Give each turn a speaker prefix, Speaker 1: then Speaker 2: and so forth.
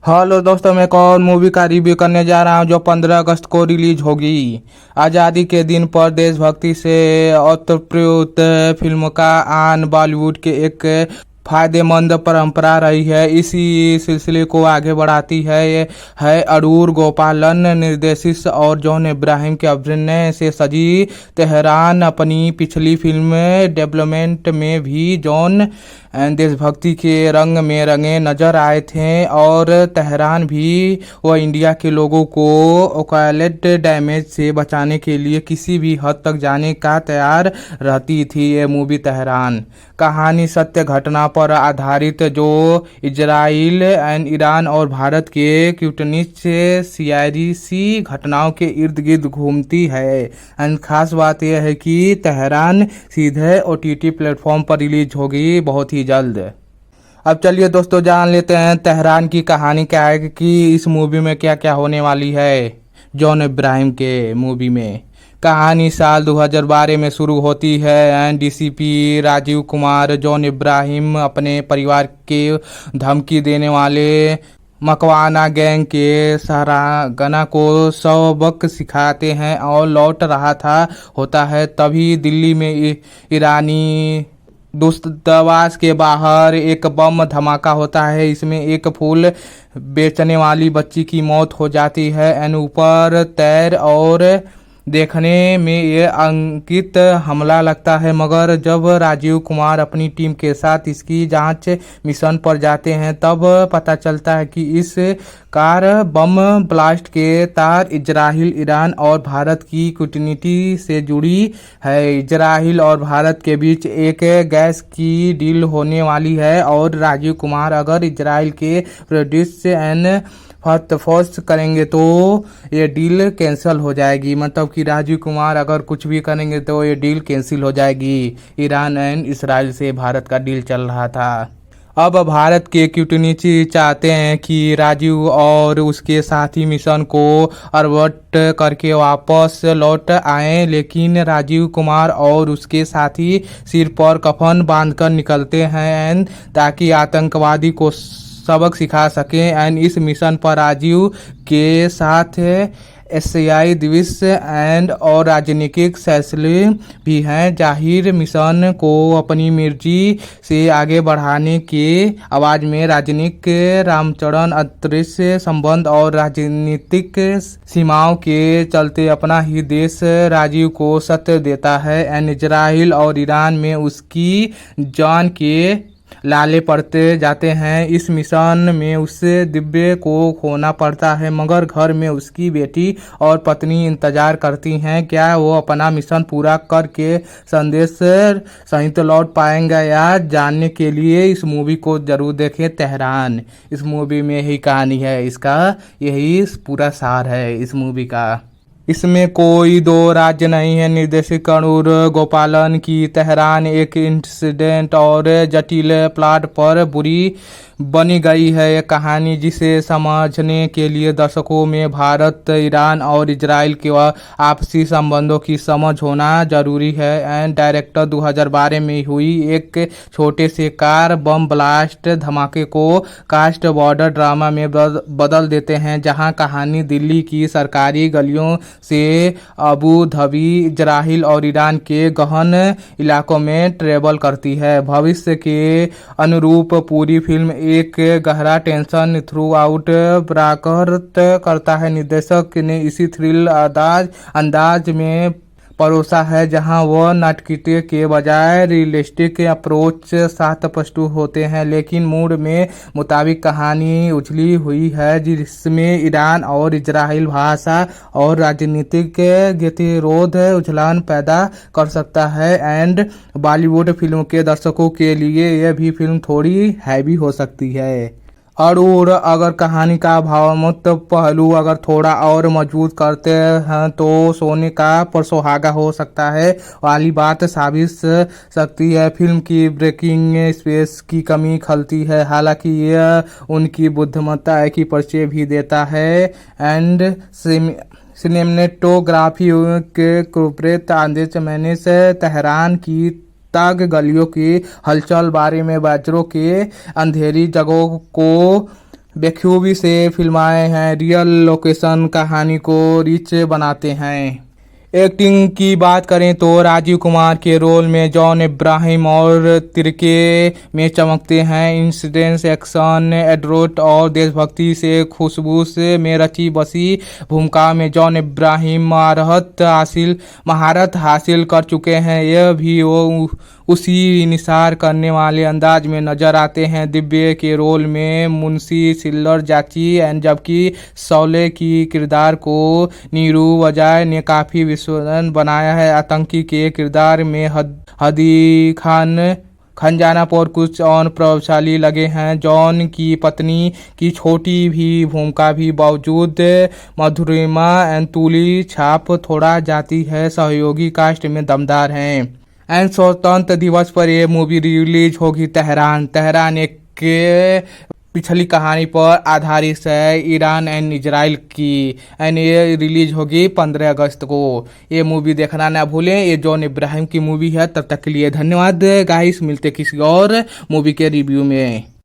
Speaker 1: Hello दोस्तों, मैं कौन मूवी का रिव्यू करने जा रहा हूं जो 15 अगस्त को रिलीज होगी। आज़ादी के दिन पर देशभक्ति से ओतप्रोत फिल्म का आन बॉलीवुड के एक फायदेमंद परंपरा रही है। इसी सिलसिले को आगे बढ़ाती है ये है अड़ूर गोपालन निर्देशित और जॉन इब्राहिम के अभिनय से सजी तेहरान। अपनी पिछली फिल्म डेवलपमेंट में भी जॉन देशभक्ति के रंग में रंगे नजर आए थे और तेहरान भी वह इंडिया के लोगों को ओकालेट डैमेज से बचाने के लिए किसी भी हद तक जाने का तैयार रहती थी। ये मूवी तेहरान कहानी सत्य घटना पर आधारित जो इजराइल एंड ईरान और भारत के कूटनीतिक सियासी घटनाओं के इर्द गिर्द घूमती है। एंड खास बात यह है कि तेहरान सीधे OTT प्लेटफॉर्म पर रिलीज होगी बहुत ही जल्द। अब चलिए दोस्तों, जान लेते हैं तेहरान की कहानी क्या है कि इस मूवी में क्या क्या होने वाली है। जॉन इब्राहिम के मूवी में कहानी साल 2012 में शुरू होती है and DCP Rajeev Kumar John Ibrahim अपने परिवार के धमकी देने वाले मकवाना गैंग के सरागना को सबक सिखाते हैं और लौट रहा होता है। तभी दिल्ली में ईरानी दूतावास के बाहर एक बम धमाका होता है। इसमें एक फूल बेचने वाली बच्ची की मौत हो जाती है एंड ऊपर तैर और देखने में ये अंकित हमला लगता है, मगर जब राजीव कुमार अपनी टीम के साथ इसकी जांच मिशन पर जाते हैं तब पता चलता है कि इस कार बम ब्लास्ट के तार इजराइल ईरान और भारत की कूटनीति से जुड़ी है। इजराइल और भारत के बीच एक गैस की डील होने वाली है और राजीव कुमार अगर इजराइल के प्रोड्यूस एंड फोर्स करेंगे तो ये डील कैंसिल हो जाएगी। मतलब कि राजीव कुमार अगर कुछ भी करेंगे तो ये डील कैंसिल हो जाएगी। ईरान एंड इसराइल से भारत का डील चल रहा था। अब भारत के कूटनीति चाहते हैं कि राजीव और उसके साथी मिशन को अबॉर्ट करके वापस लौट आए, लेकिन राजीव कुमार और उसके साथी सिर पर कफन बांधकर निकलते हैं ताकि आतंकवादी को सबक सिखा सकें। एंड इस मिशन पर राजीव के साथ एशियाई द्विश एंड और राजनीतिक फैसले भी हैं। जाहिर मिशन को अपनी मर्जी से आगे बढ़ाने के आवाज में राजनीतिक रामचरण अंतरिक्ष संबंध और राजनीतिक सीमाओं के चलते अपना ही देश राजीव को सत्य देता है एंड इजराइल और ईरान में उसकी जान के लाले पड़ते जाते हैं। इस मिशन में उसे दिव्य को खोना पड़ता है, मगर घर में उसकी बेटी और पत्नी इंतजार करती हैं। क्या वो अपना मिशन पूरा करके संदेश सहित लौट पाएंगे या जानने के लिए इस मूवी को जरूर देखें। तेहरान इस मूवी में यही कहानी है, इसका यही पूरा सार है इस मूवी का। इसमें कोई दो राज्य नहीं है। निर्देशक अड़ूर गोपालन की तेहरान एक इंसिडेंट और जटिल प्लॉट पर बुरी बनी गई है। यह कहानी जिसे समझने के लिए दर्शकों में भारत, ईरान और इजराइल के आपसी संबंधों की समझ होना जरूरी है। एंड डायरेक्टर 2012 में हुई एक छोटे से कार बम ब्लास्ट धमाके को कास्ट बॉर्डर ड्रामा में बदल देते हैं, जहां कहानी दिल्ली की सरकारी गलियों से अबू धाबी, इजराइल और ईरान के गहन इलाकों में ट्रेवल करती है। भविष्य के अनुरूप पूरी फिल्म एक गहरा टेंशन थ्रू आउट बरकरार करता है। निर्देशक ने इसी थ्रिल अंदाज में परोसा है जहां वह नाटकीय के बजाय रियलिस्टिक अप्रोच साथ प्रस्तुत होते हैं, लेकिन मूड में मुताबिक कहानी उछली हुई है जिसमें ईरान और इजराइल भाषा और राजनीतिक गतिरोध उछलन पैदा कर सकता है। एंड बॉलीवुड फिल्म के दर्शकों के लिए यह भी फिल्म थोड़ी हैवी हो सकती है। और अगर कहानी का भावनात्मक पहलू अगर थोड़ा और मजबूत करते हैं तो सोने का पर सुहागा हो सकता है वाली बात साबित सकती है। फिल्म की ब्रेकिंग स्पेस की कमी खलती है, हालांकि यह उनकी बुद्धिमत्ता की परिचय भी देता है। एंड सिनेमेटोग्राफी के कुप्रत आदेश मैंने से तेहरान की ताग गलियों की हलचल बारे में बाजरों के अंधेरी जगहों को बखूबी से फिल्माए हैं, रियल लोकेशन कहानी को रिच बनाते हैं। एक्टिंग की बात करें तो राजीव कुमार के रोल में जॉन इब्राहिम और तिरके में चमकते हैं। इंसिडेंस, एक्शन, एड्रोट और देशभक्ति से खुशबू से में रची बसी भूमिका में जॉन इब्राहिम महारत हासिल कर चुके हैं। यह भी वो उसी निसार करने वाले अंदाज में नजर आते हैं। दिव्य के रोल में मुंशी सिल्लर जाची जबकि शौले की किरदार को नीरू वजाय ने काफ़ी विस्मरण बनाया है। आतंकी के किरदार में हदी खान खजाना पर कुछ और प्रभावशाली लगे हैं। जॉन की पत्नी की छोटी भी भूमिका भी बावजूद मधुरिमा एंतुली छाप थोड़ा जाती है। सहयोगी कास्ट में दमदार हैं। एंड स्वतंत्र दिवस पर यह मूवी रिलीज होगी। तेहरान एक पिछली कहानी पर आधारित है, ईरान एंड इजराइल की। एंड ये रिलीज होगी 15 अगस्त को। ये मूवी देखना ना भूलें। ये जॉन इब्राहिम की मूवी है। तब तक के लिए धन्यवाद गाइस। मिलते किसी और मूवी के रिव्यू में।